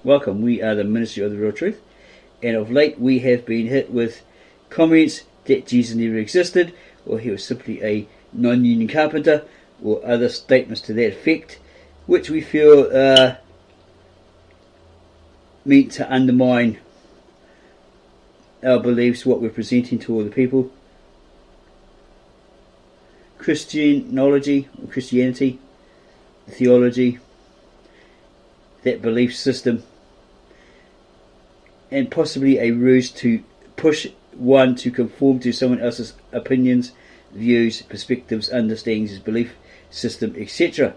Welcome, we are the Ministry of the Real Truth, and of late we have been hit with comments that Jesus never existed, or he was simply a non-union carpenter, or other statements to that effect, which we feel are meant to undermine our beliefs, what we're presenting to all the people. Christianology, or Christianity, theology, that belief system, and possibly a ruse to push one to conform to someone else's opinions, views, perspectives, understandings, belief system, etc.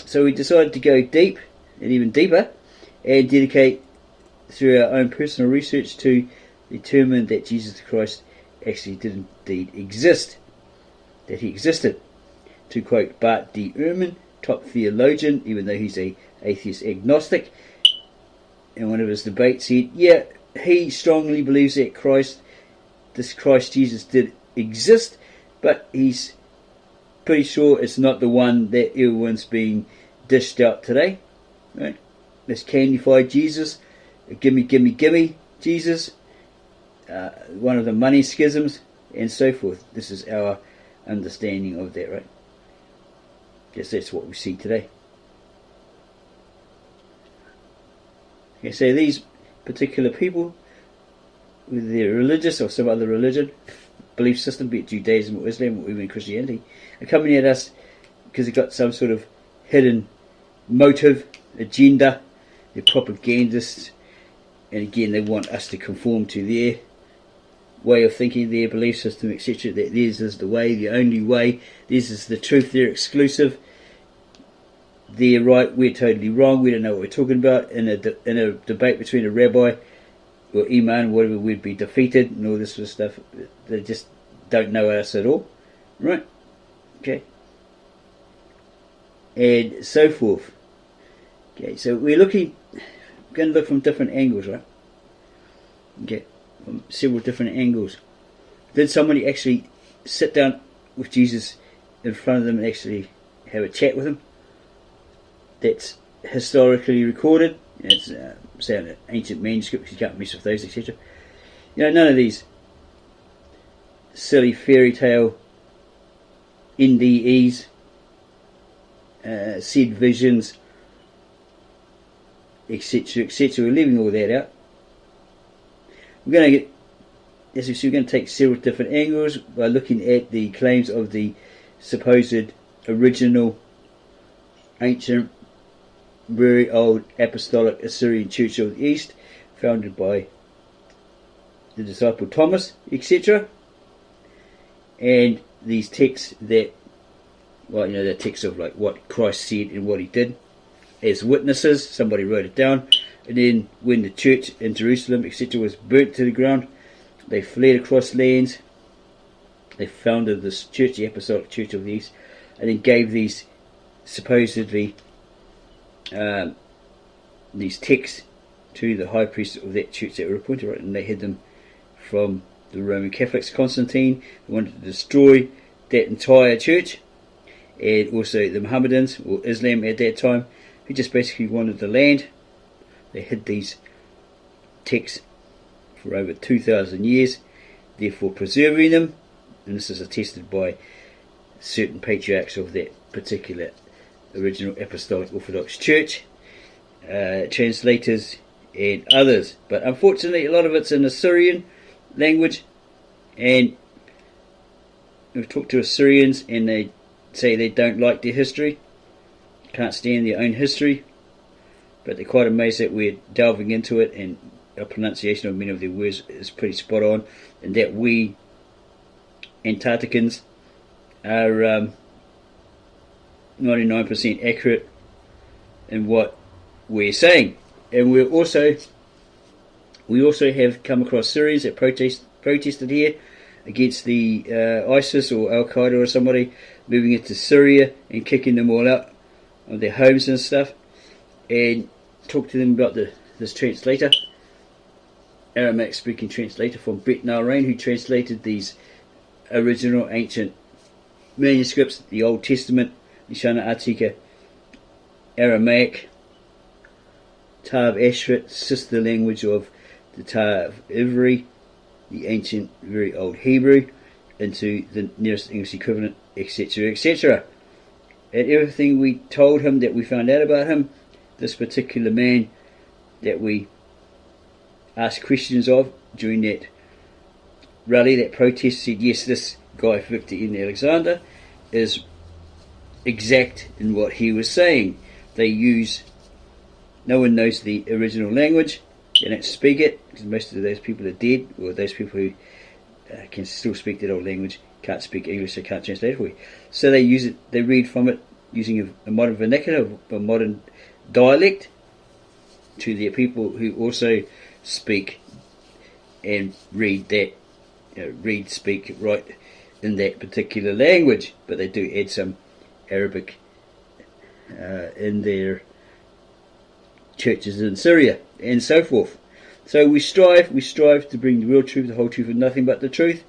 So we decided to go deep, and even deeper, and dedicate through our own personal research to determine that Jesus Christ actually did indeed exist, that he existed. To quote Bart D. Ehrman, top theologian, even though he's a atheist agnostic, in one of his debates said, yeah, he strongly believes that this Christ Jesus did exist, but he's pretty sure it's not the one that everyone's being dished out today. Right? This candified Jesus, gimme Jesus, one of the money schisms, and so forth. This is our understanding of that, right? Yes, that's what we see today. Okay, so these particular people, with their religious or some other religion, belief system, be it Judaism or Islam or even Christianity, are coming at us because they've got some sort of hidden motive, agenda. They're propagandists, and again they want us to conform to their way of thinking, their belief system, etc. That theirs is the way, the only way, this is the truth, they're exclusive, they're right, we're totally wrong, we don't know what we're talking about. In a debate between a rabbi or imam, whatever, we'd be defeated and all this sort of stuff. They just don't know us at all, right? Okay, and so forth. Okay, so we're going to look from different angles, right? Okay, from several different angles. Did somebody actually sit down with Jesus in front of them and actually have a chat with him? That's historically recorded. It's say an ancient manuscripts, you can't mess with those, etc. None of these silly fairy tale NDEs, said visions, etc., etc. We're leaving all that out. We're going to take several different angles by looking at the claims of the supposed original, ancient, very old Apostolic Assyrian Church of the East, founded by the disciple Thomas, etc. And these texts that, the texts of like what Christ said and what he did as witnesses. Somebody wrote it down, and then when the church in Jerusalem, etc., was burnt to the ground, they fled across lands. They founded this church, the Apostolic Church of the East, and then gave these supposedly these texts to the high priest of that church that were appointed, right? And they hid them from the Roman Catholics. Constantine wanted to destroy that entire church, and also the Mohammedans or Islam at that time, who just basically wanted the land. They hid these texts for over 2,000 years, therefore preserving them, and this is attested by certain patriarchs of that particular original Apostolic Orthodox Church, translators and others. But unfortunately a lot of it's in Assyrian language, and we've talked to Assyrians and they say they don't like their history, can't stand their own history, but they're quite amazed that we're delving into it, and our pronunciation of many of their words is pretty spot on, and that we Antarcticans are 99% accurate in what we're saying. And we also have come across Syrians that protested here against the ISIS or Al Qaeda or somebody moving into Syria and kicking them all out of their homes and stuff, and talked to them about this translator, Aramaic speaking translator from Bet Narain, who translated these original ancient manuscripts, the Old Testament, Lishana Atika, Aramaic, Tav Ashrit, sister language of the Tav Ivri, the ancient, very old Hebrew, into the nearest English equivalent, etc., etc. And everything we told him that we found out about him, this particular man that we asked questions of during that rally, that protest, said yes, this guy Victor N. Alexander is exact in what he was saying. They use, no one knows the original language, they don't speak it, because most of those people are dead, or those people who can still speak that old language can't speak English, they can't translate it for you. So they use it, they read from it using a modern vernacular, a modern dialect, to their people who also speak and read that, read, speak, write in that particular language, but they do add some Arabic in their churches in Syria and so forth. So we strive to bring the real truth, the whole truth, and nothing but the truth,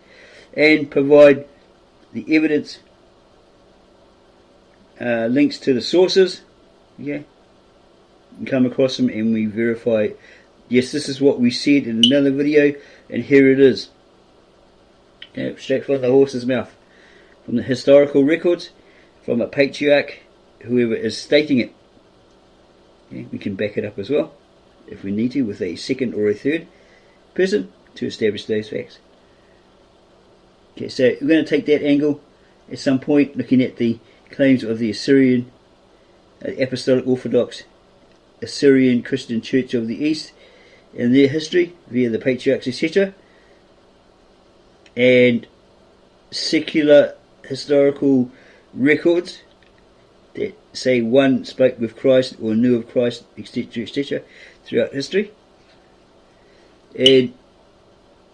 and provide the evidence, links to the sources. Yeah, we come across them and we verify, yes, this is what we said in another video, and here it is. Straight from the horse's mouth, from the historical records, from a patriarch, whoever is stating it. We can back it up as well, if we need to, with a second or a third person to establish those facts. Okay, so we're going to take that angle at some point, looking at the claims of the Assyrian Apostolic Orthodox Assyrian Christian Church of the East and their history via the patriarchs, etc., and secular historical records that say one spoke with Christ or knew of Christ, etc., etc., throughout history, and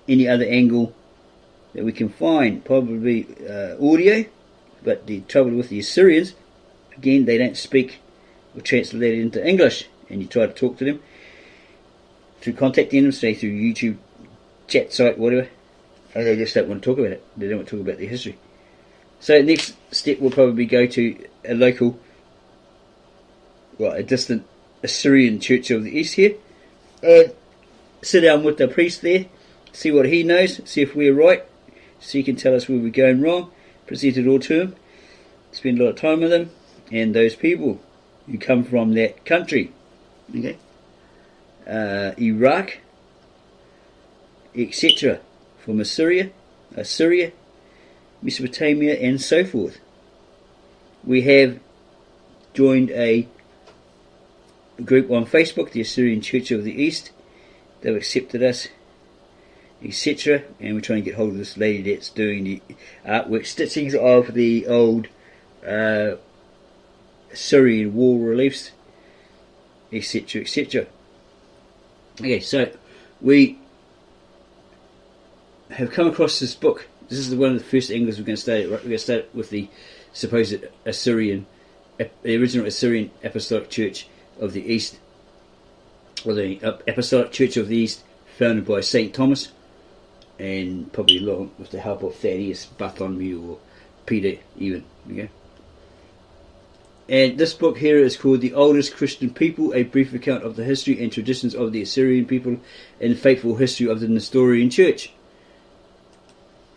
any other angle that we can find, probably audio. But the trouble with the Assyrians, again, they don't speak or translate it into English, and you try to talk to them through contacting them, say through YouTube chat site, whatever, and they just don't want to talk about it. They don't want to talk about their history. So next step will probably go to a local, a distant Assyrian Church of the East here, and sit down with the priest there, see what he knows, see if we're right, so he can tell us where we're going wrong, present it all to him, spend a lot of time with him, and those people who come from that country, okay, Iraq, etc., from Assyria, Mesopotamia, and so forth. We have joined a group on Facebook, the Assyrian Church of the East. They've accepted us, etc., and we're trying to get hold of this lady that's doing the artwork, stitchings of the old Assyrian wall reliefs, etc., etc. Okay, so we have come across this book. This is one of the first angles we're going to start. We're going to start with the supposed Assyrian, the original Assyrian Apostolic Church of the East, or the Apostolic Church of the East, founded by St. Thomas, and probably along with the help of Thaddeus, Bartholomew, or Peter even. Okay. And this book here is called The Oldest Christian People, a brief account of the history and traditions of the Assyrian people and the faithful history of the Nestorian Church.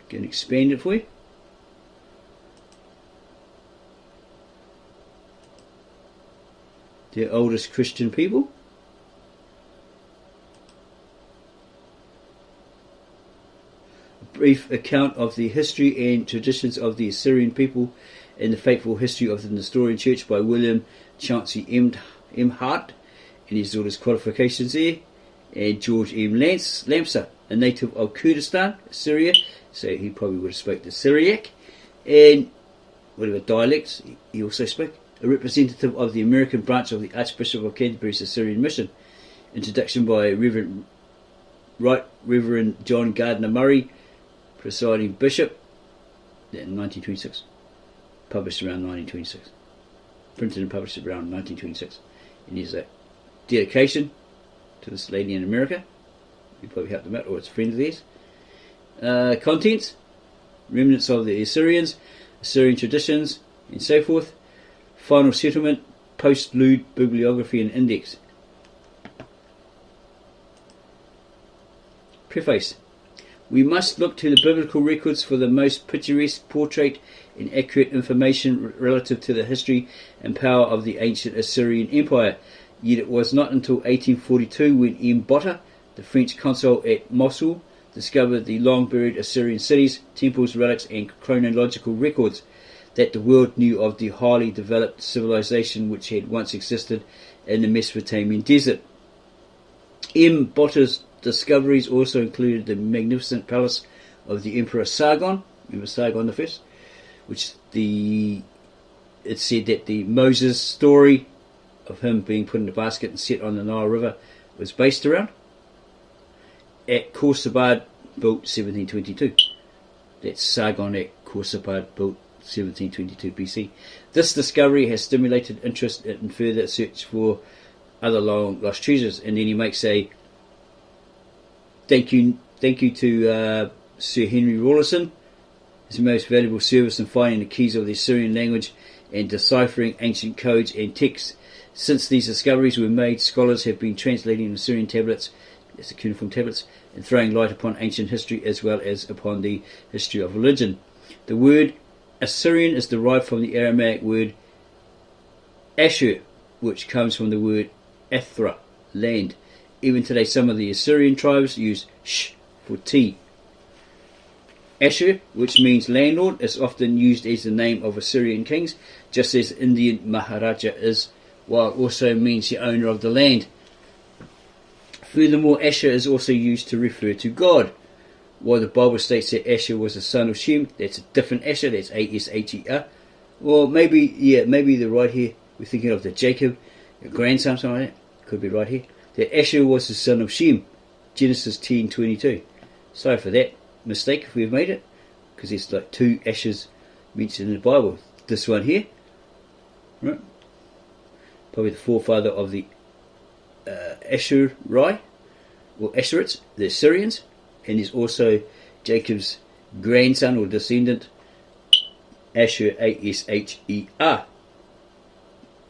Can expand it for you. The oldest Christian people. A brief account of the history and traditions of the Assyrian people and the faithful history of the Nestorian Church by William Chauncey Emhardt, and his daughter's qualifications there, and George M.Lamsa, a native of Kurdistan, Syria, so he probably would have spoke the Syriac, and whatever dialects he also spoke. A representative of the American branch of the Archbishop of Canterbury's Assyrian Mission. Introduction by Reverend John Gardner Murray, presiding bishop, in 1926. Published around 1926. Printed and published around 1926. And here's a dedication to this lady in America. You probably helped them out, or it's a friend of theirs. Contents: remnants of the Assyrians, Assyrian traditions, and so forth. Final settlement, post-Lude bibliography and index. Preface. We must look to the biblical records for the most picturesque portrait and accurate information relative to the history and power of the ancient Assyrian Empire. Yet it was not until 1842 when Emhardt, the French consul at Mosul, discovered the long-buried Assyrian cities, temples, relics and chronological records that the world knew of the highly developed civilization which had once existed in the Mesopotamian desert. Emhardt's discoveries also included the magnificent palace of the Emperor Sargon, remember Sargon I, which it said that the Moses story of him being put in a basket and set on the Nile River was based around. At Khorsabad, built 1722. That's Sargon at Khorsabad, built 1722 BC. This discovery has stimulated interest in further search for other long lost treasures. And then he makes a thank you to Sir Henry Rawlinson. His most valuable service in finding the keys of the Assyrian language and deciphering ancient codes and texts. Since these discoveries were made, scholars have been translating Assyrian tablets, that's the cuneiform tablets, and throwing light upon ancient history as well as upon the history of religion. The word Assyrian is derived from the Aramaic word Ashur, which comes from the word Athra, land. Even today, some of the Assyrian tribes use sh for t. Ashur, which means landlord, is often used as the name of Assyrian kings, just as Indian Maharaja is, while it also means the owner of the land. Furthermore, Ashur is also used to refer to God. While the Bible states that Ashur was the son of Shem, that's a different Ashur, that's A-S-H-E-R. Or maybe they're right here. We're thinking of the Jacob, the grandson, something like that. Could be right here. That Ashur was the son of Shem. Genesis 10:22. Sorry for that mistake if we've made it, because there's like two Ashurs mentioned in the Bible. This one here, right? Probably the forefather of the Ashuri, or Ashurites, the Assyrians, and there's also Jacob's grandson or descendant, Ashur, A-S-H-E-R.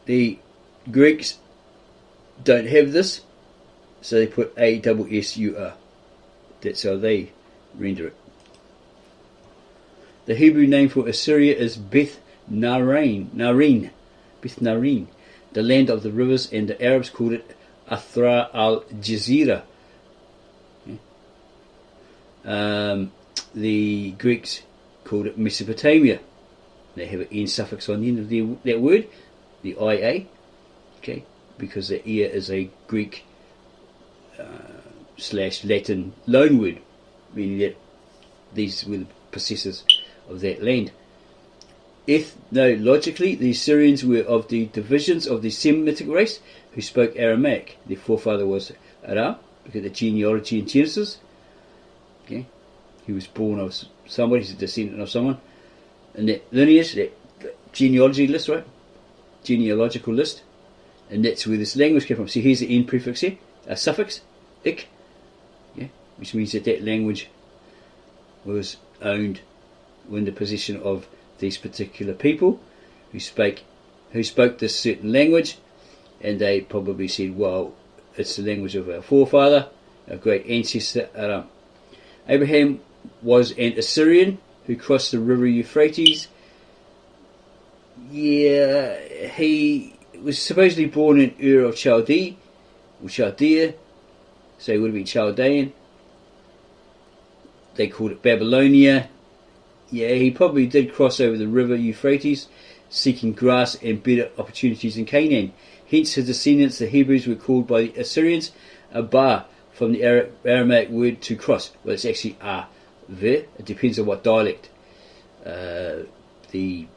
The Greeks don't have this, so they put A-S-S-U-R. That's how they render it. The Hebrew name for Assyria is Beth Narine, the land of the rivers, and the Arabs called it Athra al-Jazira. The Greeks called it Mesopotamia. They have an N suffix on the end of that word, the IA, okay, because the ear is a Greek / Latin loan word, meaning that these were the possessors of that land. Ethnologically, the Assyrians were of the divisions of the Semitic race who spoke Aramaic. Their forefather was Aram. Look at the genealogy in Genesis. Okay, he was born of somebody, he's a descendant of someone. And that lineage, that genealogy list, right? Genealogical list. And that's where this language came from. See, here's the N prefix here, a suffix, ik, yeah, which means that that language was owned in the possession of these particular people who spoke this certain language, and they probably said, well, it's the language of our forefather, our great ancestor Aram. Abraham was an Assyrian who crossed the river Euphrates. Yeah, he was supposedly born in Ur of Chaldea, so he would have been Chaldean. They called it Babylonia. Yeah, he probably did cross over the river Euphrates, seeking grass and better opportunities in Canaan. Hence his descendants, the Hebrews, were called by the Assyrians Abar, from the Aramaic word to cross. Well, it's actually Ver. It depends on what dialect. The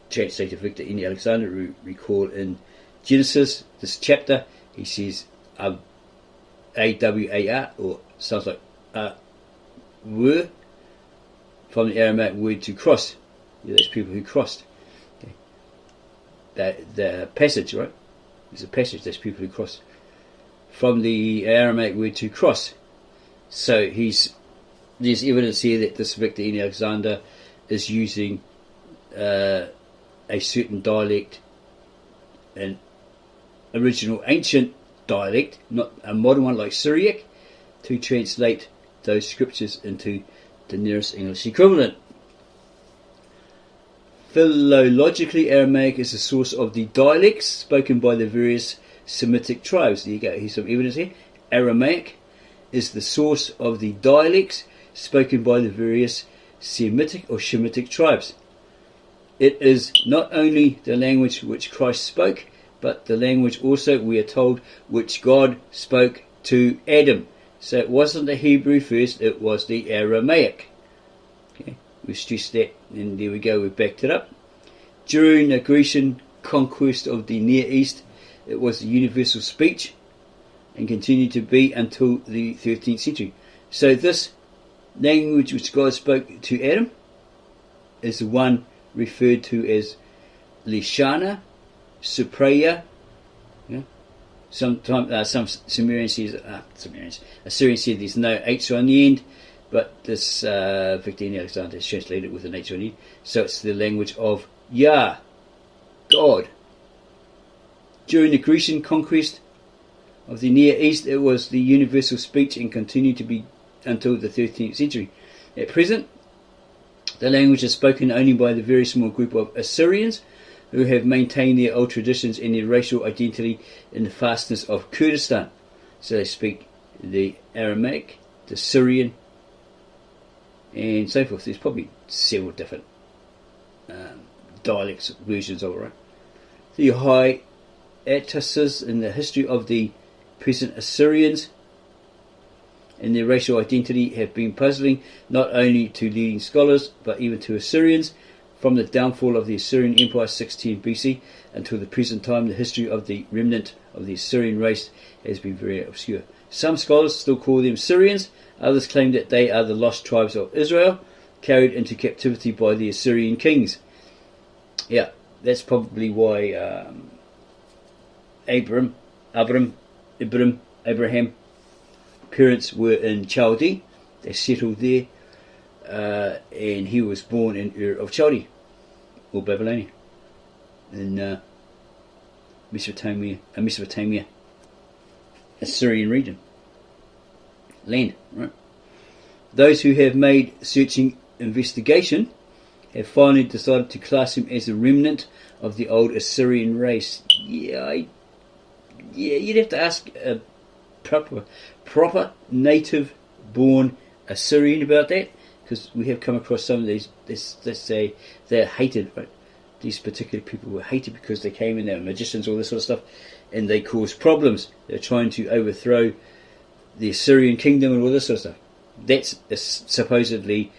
translator Victor N. Alexander recall in Genesis, this chapter, he says A-W-A-R, or sounds like were, from the Aramaic word to cross. Yeah, that's people who crossed. Okay. The passage, right? There's a passage, that's people who cross. From the Aramaic word to cross. So there's evidence here that this Victor N. Alexander is using a certain dialect, an original ancient dialect, not a modern one like Syriac, to translate those scriptures into the nearest English equivalent. Philologically, Aramaic is the source of the dialects spoken by the various Semitic tribes. There you go, here's some evidence here. Aramaic is the source of the dialects spoken by the various Semitic or Shemitic tribes. It is not only the language which Christ spoke, but the language also, we are told, which God spoke to Adam. So it wasn't the Hebrew first, it was the Aramaic. Okay, we stressed that, and there we go, we backed it up. During the Grecian conquest of the Near East, it was the universal speech, and continued to be until the 13th century. So this language which God spoke to Adam is the one referred to as Lishana, Supriya. Yeah. Some Assyrians said there's no H on the end, but this Victor Alexander has translated it with an H on the end. So it's the language of Yah, God. During the Grecian conquest of the Near East, it was the universal speech and continued to be until the 13th century. At present, the language is spoken only by the very small group of Assyrians who have maintained their old traditions and their racial identity in the fastness of Kurdistan. So they speak the Aramaic, the Syrian, and so forth. There's probably several different dialects, versions of it, right? The hiatuses in the history of the present Assyrians and their racial identity have been puzzling not only to leading scholars but even to Assyrians. From the downfall of the Assyrian Empire 610 BC until the present time, the history of the remnant of the Assyrian race has been very obscure. Some scholars still call them Syrians, others claim that they are the lost tribes of Israel, carried into captivity by the Assyrian kings. Yeah, that's probably why Abraham parents were in Chaldee. They settled there, and he was born in Ur of Chaldee, or Babylonia, in Mesopotamia, Assyrian region, land, right? Those who have made searching investigation have finally decided to class him as a remnant of the old Assyrian race. Yeah, you'd have to ask a proper native-born Assyrian about that, because we have come across some of these. Let's say they're hated, right? These particular people were hated because they came in, they were magicians, all this sort of stuff, and they caused problems. They're trying to overthrow the Assyrian kingdom and all this sort of stuff. That's supposedly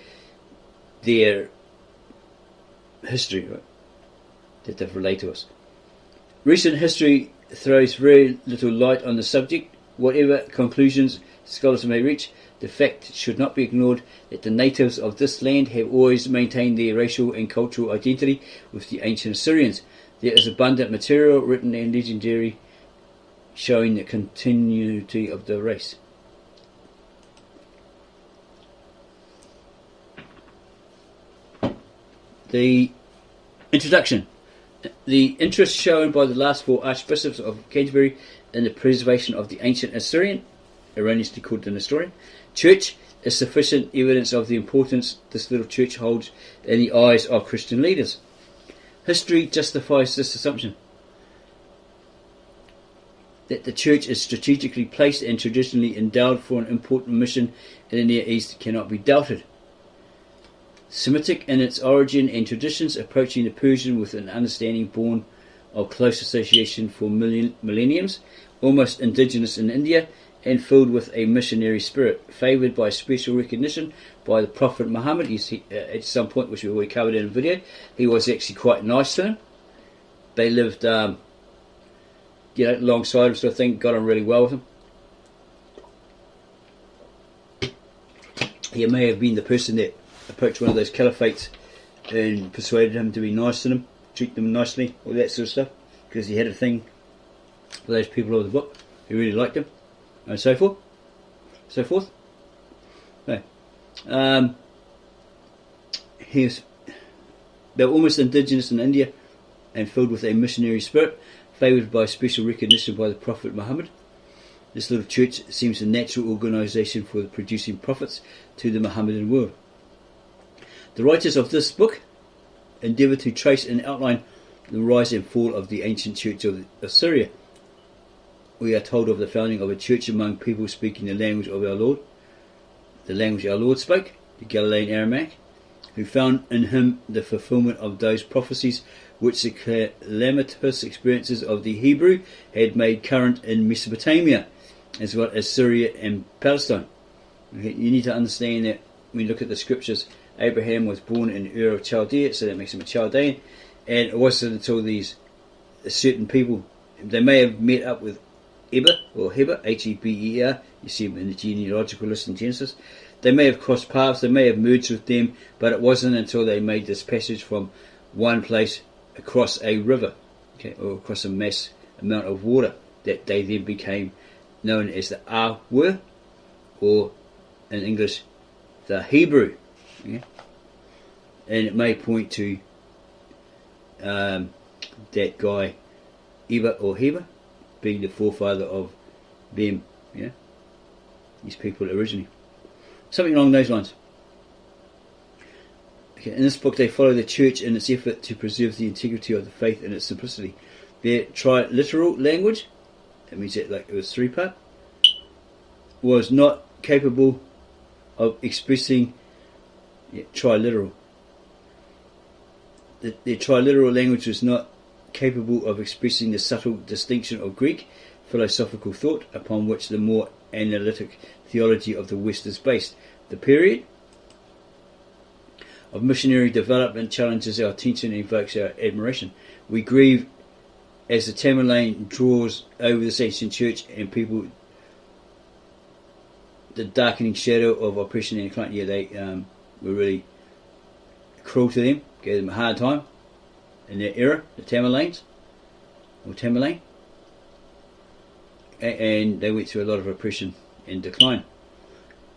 their history, right, that they've relayed to us. Recent history throws very little light on the subject. Whatever conclusions scholars may reach, the fact should not be ignored that the natives of this land have always maintained their racial and cultural identity with the ancient Assyrians. There is abundant material, written and legendary, showing the continuity of the race. The introduction. The interest shown by the last four archbishops of Canterbury in the preservation of the ancient Assyrian, erroneously called the Nestorian Church, is sufficient evidence of the importance this little church holds in the eyes of Christian leaders. History justifies this assumption. That the church is strategically placed and traditionally endowed for an important mission in the Near East cannot be doubted. Semitic in its origin and traditions, approaching the Persian with an understanding born of close association for millenniums, almost indigenous in India, and filled with a missionary spirit, favoured by special recognition by the Prophet Muhammad. At some point, which we already covered in a video, he was actually quite nice to him. They lived, alongside him, sort of thing, got on really well with him. He may have been the person that approached one of those caliphates and persuaded him to be nice to them, treat them nicely, all that sort of stuff, because he had a thing for those people of the book who really liked him, and so forth. No. They were almost indigenous in India and filled with a missionary spirit, favoured by special recognition by the Prophet Muhammad. This little church seems a natural organisation for producing prophets to the Mohammedan world. The writers of this book endeavour to trace and outline the rise and fall of the ancient church of Assyria. We are told of the founding of a church among people speaking the language of our Lord, the language our Lord spoke, the Galilean Aramaic, who found in him the fulfilment of those prophecies which the calamitous experiences of the Hebrew had made current in Mesopotamia, as well as Syria and Palestine. Okay, you need to understand that when you look at the scriptures, Abraham was born in Ur of Chaldea, so that makes him a Chaldean, and it wasn't until these certain people, they may have met up with Heber, Heber, you see him in the genealogical list in Genesis. They may have crossed paths, they may have merged with them, but it wasn't until they made this passage from one place across a river, okay, or across a mass amount of water, that they then became known as the Awer, or in English, the Hebrew. Okay? And it may point to that guy, Heber, being the forefather of them, these people originally. Something along those lines. Okay, in this book they follow the church in its effort to preserve the integrity of the faith and its simplicity. Their triliteral language, that means that like it was three-part, was not capable of expressing triliteral. Their triliteral language was not capable of expressing the subtle distinction of Greek philosophical thought upon which the more analytic theology of the West is based. The period of missionary development challenges our attention and evokes our admiration. We grieve as the Tamerlane draws over this ancient church and people the darkening shadow of oppression and decline. They were really cruel to them, gave them a hard time in their era, the Tamerlanes, or Tamerlane, and they went through a lot of oppression and decline.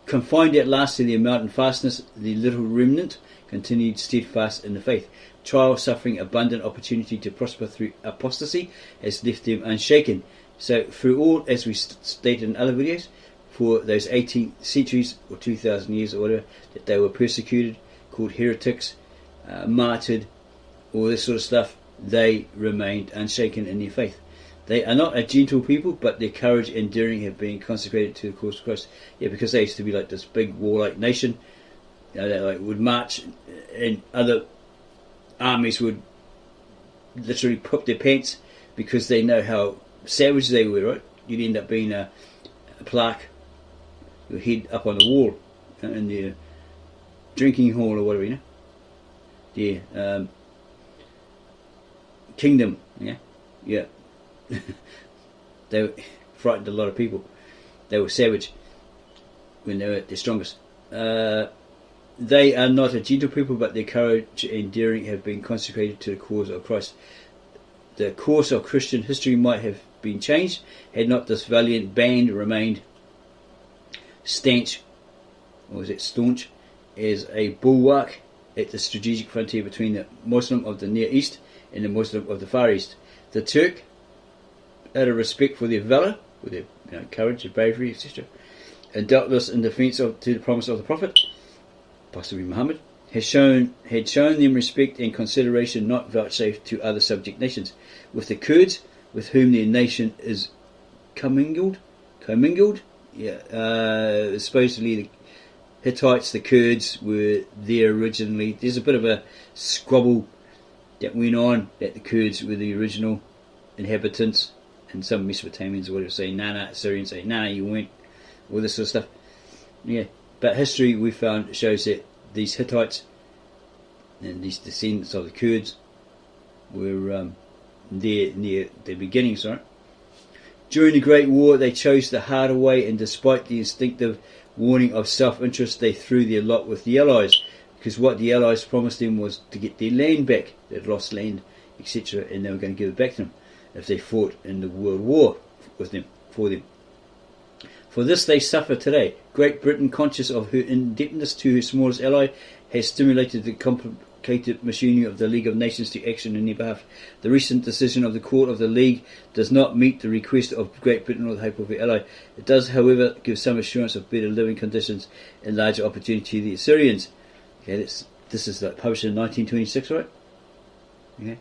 Confined at last to their mountain fastness, the little remnant continued steadfast in the faith. Trial, suffering, abundant opportunity to prosper through apostasy has left them unshaken. So through all, as we stated in other videos, for those 18 centuries or 2,000 years or whatever, that they were persecuted, called heretics, martyred, all this sort of stuff, they remained unshaken in their faith. They are not a gentle people, but their courage and daring have been consecrated to the cause of Christ. Yeah, because they used to be like this big warlike nation. They like would march, and other armies would literally poop their pants because they know how savage they were. Right? You'd end up being a plaque, your head up on the wall in the drinking hall or whatever, the kingdom. Yeah. They frightened a lot of people. They were savage when they were at their strongest. They are not a gentle people, but their courage and daring have been consecrated to the cause of Christ. The course of Christian history might have been changed had not this valiant band remained staunch as a bulwark at the strategic frontier between the Muslim of the Near East and the Muslim of the Far East. The Turk, out of respect for their valour, for their courage, their bravery, etc., and doubtless in defence to the promise of the Prophet, possibly Muhammad, had shown them respect and consideration not vouchsafed to other subject nations. With the Kurds, with whom their nation is commingled, supposedly the Hittites, the Kurds were there originally. There's a bit of a squabble that went on that the Kurds were the original inhabitants, and some Mesopotamians or whatever say, nah, Assyrians say, nah, you weren't, all this sort of stuff. Yeah, but history we found shows that these Hittites and these descendants of the Kurds were there near their beginnings, right? During the Great War, they chose the harder way, and despite the instinctive warning of self-interest, they threw their lot with the Allies, because what the Allies promised them was to get their land back. They'd lost land, etc., and they were going to give it back to them if they fought in the World War with them, for them. For this they suffer today. Great Britain, conscious of her indebtedness to her smallest ally, has stimulated the dedicated machinery of the League of Nations to action in their behalf. The recent decision of the Court of the League does not meet the request of Great Britain or the hope of her ally. It does, however, give some assurance of better living conditions and larger opportunity to the Assyrians. Okay, this is published in 1926, right? Okay.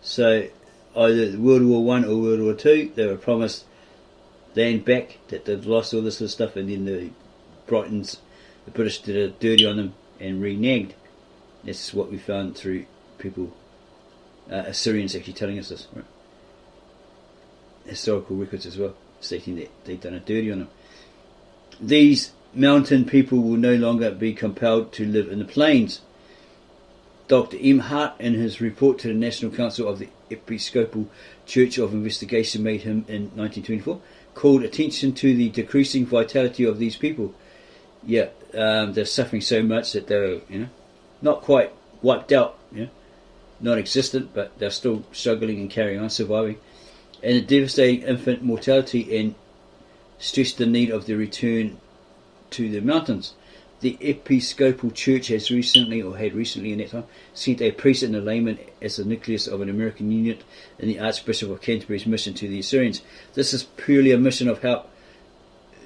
So, either World War One or World War Two, they were promised land back, that they've lost all this sort of stuff, and then the British did a dirty on them and reneged. That's what we found through people, Assyrians actually telling us this, right? Historical records as well, stating that they'd done a dirty on them. These mountain people will no longer be compelled to live in the plains. Dr. Emhardt, in his report to the National Council of the Episcopal Church of Investigation made him in 1924, called attention to the decreasing vitality of these people. Yeah, they're suffering so much that they're, not quite wiped out, non-existent, but they're still struggling and carrying on, surviving. And the devastating infant mortality, and stressed the need of the return to the mountains. The Episcopal Church had recently in that time, sent a priest and a layman as the nucleus of an American unit in the Archbishop of Canterbury's mission to the Assyrians. This is purely a mission of help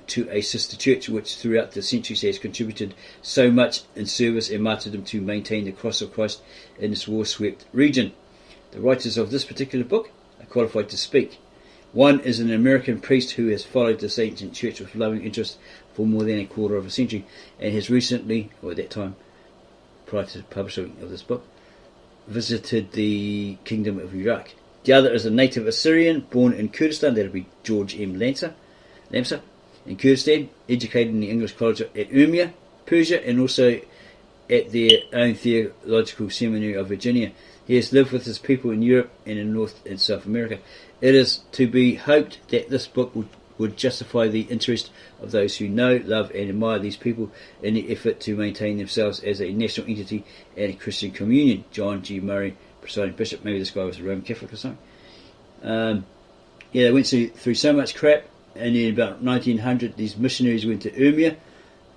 to a sister church which throughout the centuries has contributed so much in service and martyrdom to maintain the cross of Christ in this war-swept region. The writers of this particular book are qualified to speak. One is an American priest who has followed this ancient church with loving interest for more than a quarter of a century, and has recently, or at that time, prior to the publishing of this book, visited the Kingdom of Iraq. The other is a native Assyrian born in Kurdistan, that would be George M. Lamsa, in Kurdistan, educated in the English College at Urmia, Persia, and also at their own theological seminary of Virginia. He has lived with his people in Europe and in North and South America. It is to be hoped that this book would justify the interest of those who know, love and admire these people in the effort to maintain themselves as a national entity and a Christian communion. John G. Murray, presiding bishop. Maybe this guy was a Roman Catholic or something. They went through so much crap, and in about 1900 these missionaries went to Urmia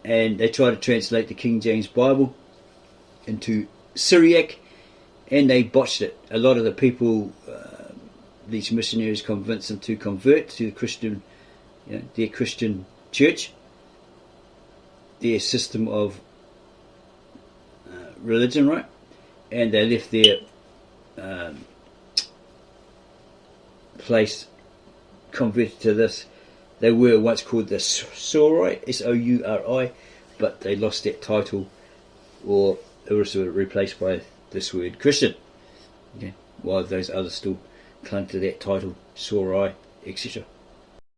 and they tried to translate the King James Bible into Syriac, and they botched it. A lot of the people, these missionaries convinced them to convert to the Christian, their Christian church, their system of religion, right? And they left their place converted to this. They were once called the Souri, S-O-U-R-I, but they lost that title, or it was replaced by this word Christian. Okay, while those others still clung to that title, Souri, etc.